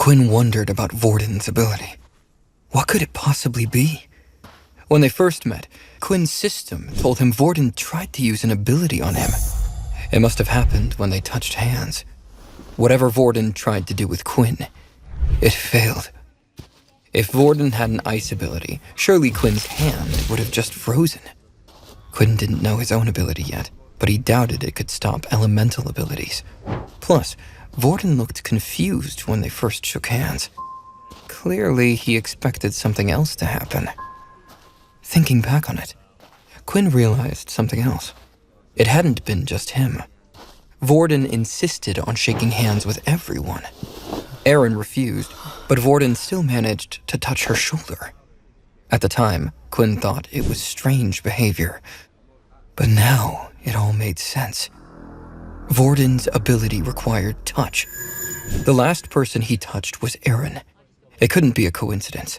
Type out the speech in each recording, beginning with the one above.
Quinn wondered about Varden's ability. What could it possibly be? When they first met, Quinn's system told him Varden tried to use an ability on him. It must have happened when they touched hands. Whatever Varden tried to do with Quinn, it failed. If Varden had an ice ability, surely Quinn's hand would have just frozen. Quinn didn't know his own ability yet, but he doubted it could stop elemental abilities. Plus, Varden looked confused when they first shook hands. Clearly, he expected something else to happen. Thinking back on it, Quinn realized something else. It hadn't been just him. Varden insisted on shaking hands with everyone. Erin refused, but Varden still managed to touch her shoulder. At the time, Quinn thought it was strange behavior, but now it all made sense. Varden's ability required touch. The last person he touched was Erin. It couldn't be a coincidence.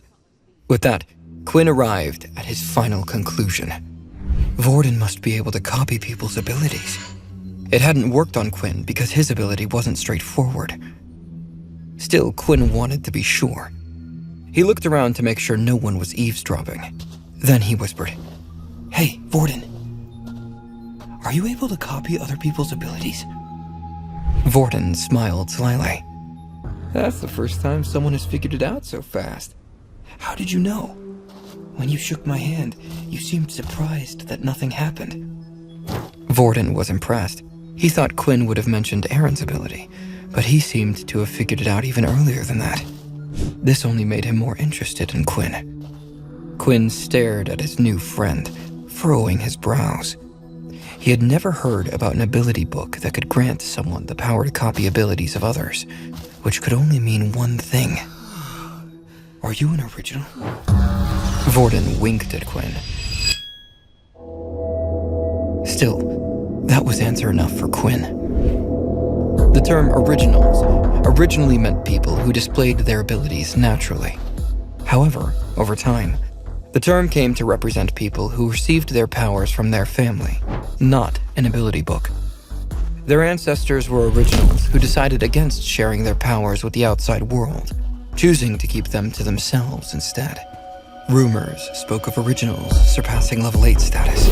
With that, Quinn arrived at his final conclusion. Varden must be able to copy people's abilities. It hadn't worked on Quinn because his ability wasn't straightforward. Still, Quinn wanted to be sure. He looked around to make sure no one was eavesdropping. Then he whispered, "Hey, Varden. Are you able to copy other people's abilities?" Varden smiled slyly. "That's the first time someone has figured it out so fast. How did you know? When you shook my hand, you seemed surprised that nothing happened." Varden was impressed. He thought Quinn would have mentioned Erin's ability, but he seemed to have figured it out even earlier than that. This only made him more interested in Quinn. Quinn stared at his new friend, furrowing his brows. He had never heard about an ability book that could grant someone the power to copy abilities of others, which could only mean one thing. "Are you an original?" Varden winked at Quinn. Still, that was answer enough for Quinn. The term originals originally meant people who displayed their abilities naturally. However, over time, the term came to represent people who received their powers from their family, not an ability book. Their ancestors were originals who decided against sharing their powers with the outside world, choosing to keep them to themselves instead. Rumors spoke of originals surpassing level 8 status.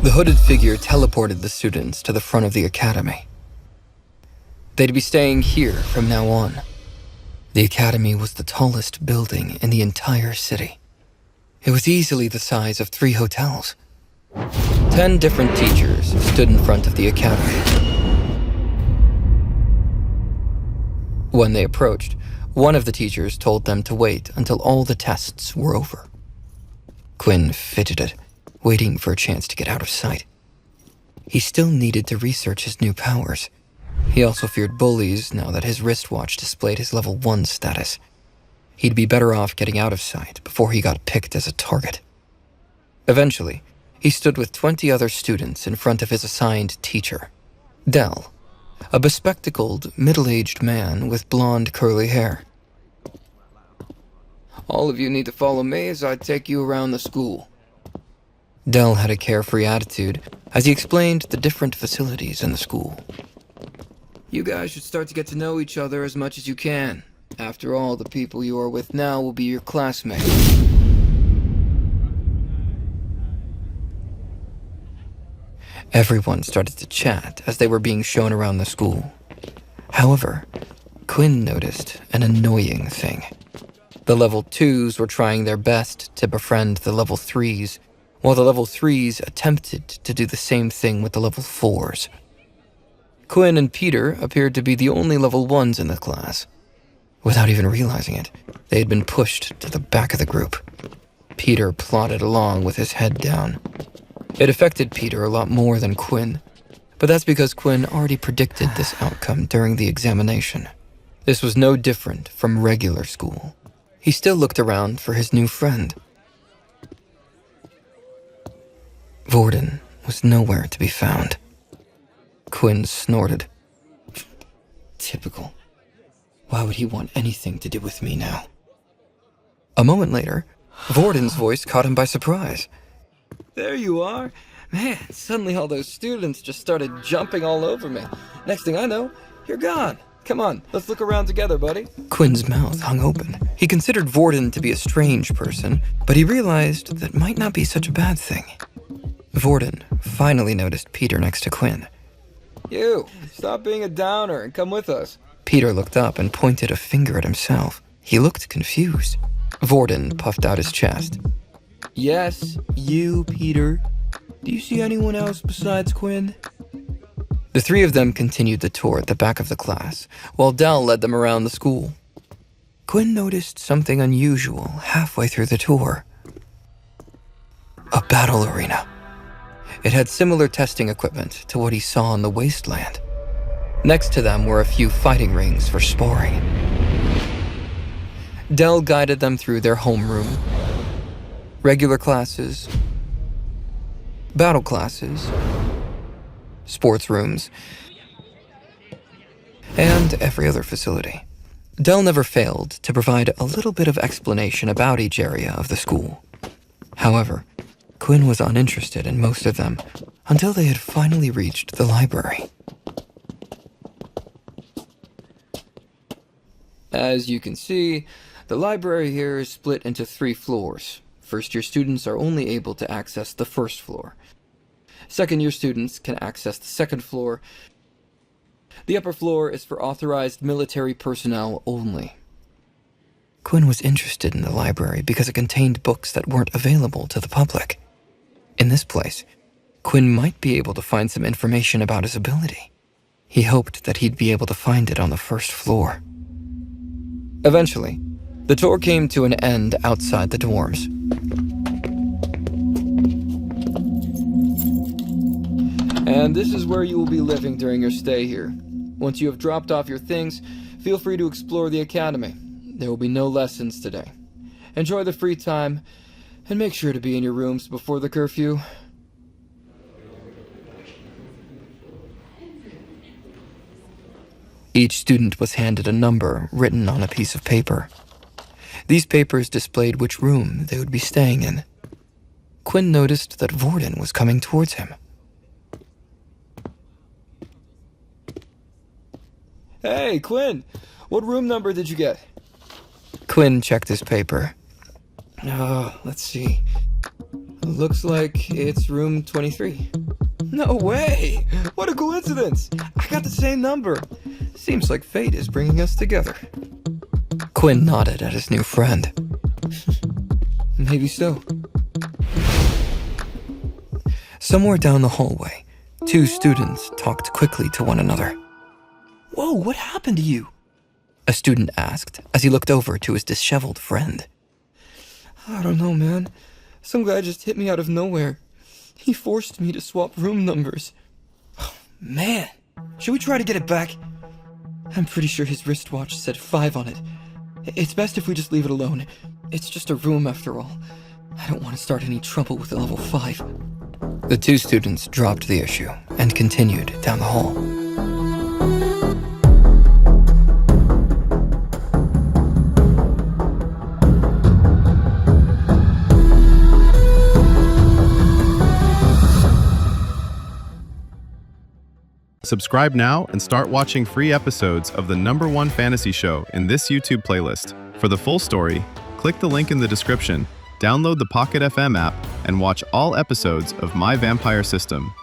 The hooded figure teleported the students to the front of the academy. They'd be staying here from now on. The academy was the tallest building in the entire city. It was easily the size of 3 hotels. 10 different teachers stood in front of the academy. When they approached, one of the teachers told them to wait until all the tests were over. Quinn fidgeted, waiting for a chance to get out of sight. He still needed to research his new powers. He also feared bullies now that his wristwatch displayed his level 1 status. He'd be better off getting out of sight before he got picked as a target. Eventually, he stood with 20 other students in front of his assigned teacher, Del, a bespectacled, middle-aged man with blonde, curly hair. "All of you need to follow me as I take you around the school." Del had a carefree attitude as he explained the different facilities in the school. "You guys should start to get to know each other as much as you can. After all, the people you are with now will be your classmates." Everyone started to chat as they were being shown around the school. However, Quinn noticed an annoying thing. The level 2s were trying their best to befriend the level 3s, while the level 3s attempted to do the same thing with the level 4s. Quinn and Peter appeared to be the only level 1s in the class. Without even realizing it, they had been pushed to the back of the group. Peter plodded along with his head down. It affected Peter a lot more than Quinn, but that's because Quinn already predicted this outcome during the examination. This was no different from regular school. He still looked around for his new friend. Varden was nowhere to be found. Quinn snorted. Typical. Why would he want anything to do with me now? A moment later, Varden's voice caught him by surprise. "There you are. Man, suddenly all those students just started jumping all over me. Next thing I know, you're gone. Come on, let's look around together, buddy. Quinn's mouth hung open. He considered Varden to be a strange person, but he realized that might not be such a bad thing. Varden finally noticed Peter next to Quinn. You, stop being a downer and come with us. Peter looked up and pointed a finger at himself. He looked confused. Varden puffed out his chest. Yes, you, Peter. Do you see anyone else besides Quinn? The three of them continued the tour at the back of the class, while Dal led them around the school. Quinn noticed something unusual halfway through the tour. A battle arena. It had similar testing equipment to what he saw in the wasteland. Next to them were a few fighting rings for sparring. Dal guided them through their homeroom, regular classes, battle classes, sports rooms, and every other facility. Dal never failed to provide a little bit of explanation about each area of the school. However, Quinn was uninterested in most of them until they had finally reached the library. As you can see, the library here is split into 3 floors. First-year students are only able to access the first floor. Second-year students can access the second floor. The upper floor is for authorized military personnel only. Quinn was interested in the library because it contained books that weren't available to the public. In this place, Quinn might be able to find some information about his ability. He hoped that he'd be able to find it on the first floor. Eventually, the tour came to an end outside the dorms. And this is where you will be living during your stay here. Once you have dropped off your things, feel free to explore the academy. There will be no lessons today. Enjoy the free time, and make sure to be in your rooms before the curfew. Each student was handed a number written on a piece of paper. These papers displayed which room they would be staying in. Quinn noticed that Varden was coming towards him. Hey, Quinn! What room number did you get? Quinn checked his paper. Let's see. Looks like it's room 23. No way! What a coincidence! I got the same number. Seems like fate is bringing us together. Quinn nodded at his new friend. Maybe so. Somewhere down the hallway, 2 students talked quickly to one another. Whoa, what happened to you? A student asked as he looked over to his disheveled friend. I don't know, man. Some guy just hit me out of nowhere. He forced me to swap room numbers. Oh, man, should we try to get it back? I'm pretty sure his wristwatch said 5 on it. It's best if we just leave it alone. It's just a room after all. I don't want to start any trouble with a level 5. The 2 students dropped the issue and continued down the hall. Subscribe now and start watching free episodes of the #1 fantasy show in this YouTube playlist. For the full story, click the link in the description, download the Pocket FM app, and watch all episodes of My Vampire System.